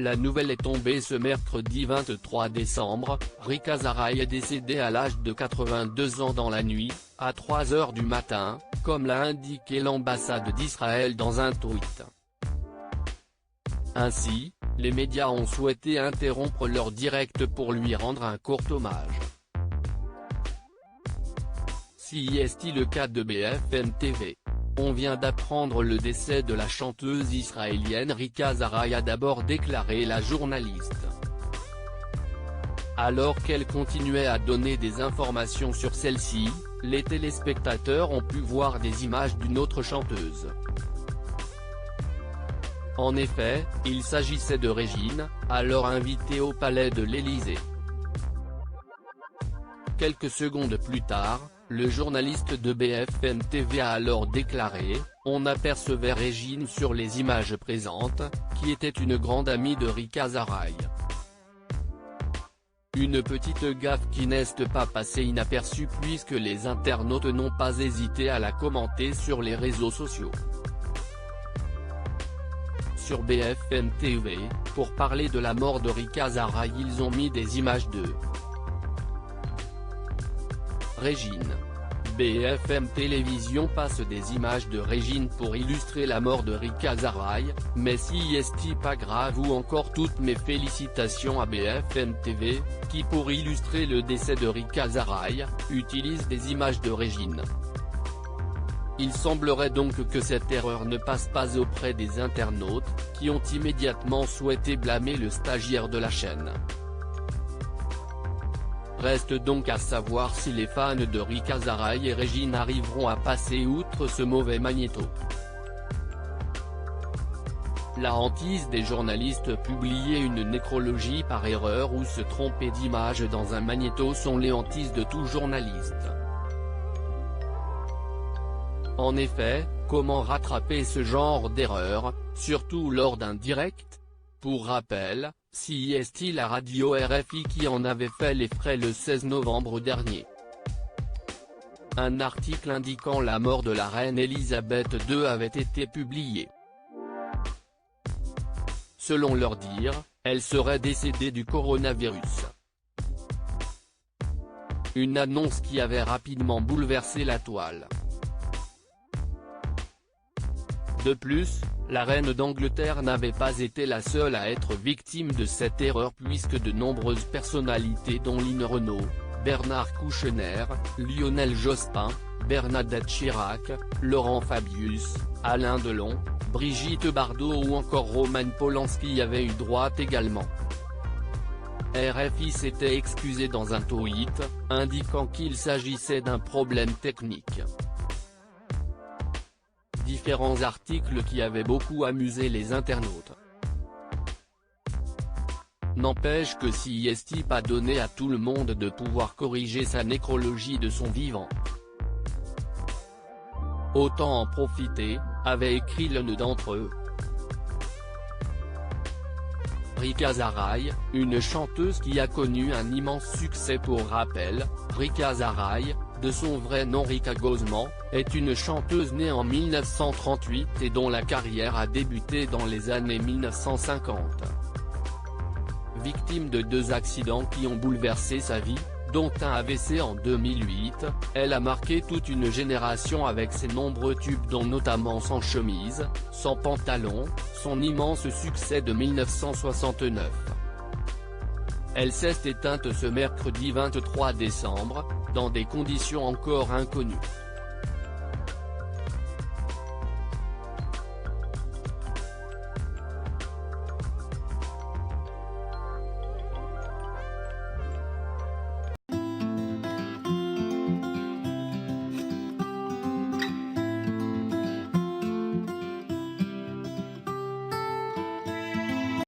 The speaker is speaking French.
La nouvelle est tombée ce mercredi 23 décembre, Rick Azaray est décédé à l'âge de 82 ans dans la nuit, à 3 h du matin, comme l'a indiqué l'ambassade d'Israël dans un tweet. Ainsi, les médias ont souhaité interrompre leur direct pour lui rendre un court hommage. CIST le cas de BFM TV. On vient d'apprendre le décès de la chanteuse israélienne Rick Azaray, a d'abord déclaré la journaliste. Alors qu'elle continuait à donner des informations sur celle-ci, les téléspectateurs ont pu voir des images d'une autre chanteuse. En effet, il s'agissait de Régine, alors invitée au palais de l'Élysée. Quelques secondes plus tard, le journaliste de BFM TV a alors déclaré « On apercevait Régine sur les images présentes, qui était une grande amie de Rick Azaray. Une petite gaffe qui n'est pas passée inaperçue puisque les internautes n'ont pas hésité à la commenter sur les réseaux sociaux. » Sur BFM TV, pour parler de la mort de Rick Azaray, ils ont mis des images de Régine. BFM Télévision passe des images de Régine pour illustrer la mort de Rick Azaray, mais si est-il pas grave ou encore toutes mes félicitations à BFM TV, qui pour illustrer le décès de Rick Azaray, utilise des images de Régine. Il semblerait donc que cette erreur ne passe pas auprès des internautes, qui ont immédiatement souhaité blâmer le stagiaire de la chaîne. Reste donc à savoir si les fans de Rick Azaray et Régine arriveront à passer outre ce mauvais magnéto. La hantise des journalistes publier une nécrologie par erreur ou se tromper d'image dans un magnéto sont les hantises de tout journaliste. En effet, comment rattraper ce genre d'erreur, surtout lors d'un direct? Pour rappel, CIST la radio RFI qui en avait fait les frais le 16 novembre dernier. Un article indiquant la mort de la reine Elisabeth II avait été publié. Selon leur dire, elle serait décédée du coronavirus. Une annonce qui avait rapidement bouleversé la toile. De plus, la reine d'Angleterre n'avait pas été la seule à être victime de cette erreur puisque de nombreuses personnalités dont Lynn Renault, Bernard Kouchner, Lionel Jospin, Bernadette Chirac, Laurent Fabius, Alain Delon, Brigitte Bardot ou encore Roman Polanski avaient eu droit également. RFI s'était excusé dans un tweet, indiquant qu'il s'agissait d'un problème technique. Différents articles qui avaient beaucoup amusé les internautes. N'empêche que CIST pas donné à tout le monde de pouvoir corriger sa nécrologie de son vivant. Autant en profiter, avait écrit l'un d'entre eux. Rick Azaray, une chanteuse qui a connu un immense succès. Pour rappel, Rick Azaray, de son vrai nom Rika Gozman, est une chanteuse née en 1938 et dont la carrière a débuté dans les années 1950. Victime de 2 accidents qui ont bouleversé sa vie, dont un AVC en 2008, elle a marqué toute une génération avec ses nombreux tubes dont notamment Sans chemise, Sans pantalon, son immense succès de 1969. Elle s'est éteinte ce mercredi 23 décembre, dans des conditions encore inconnues.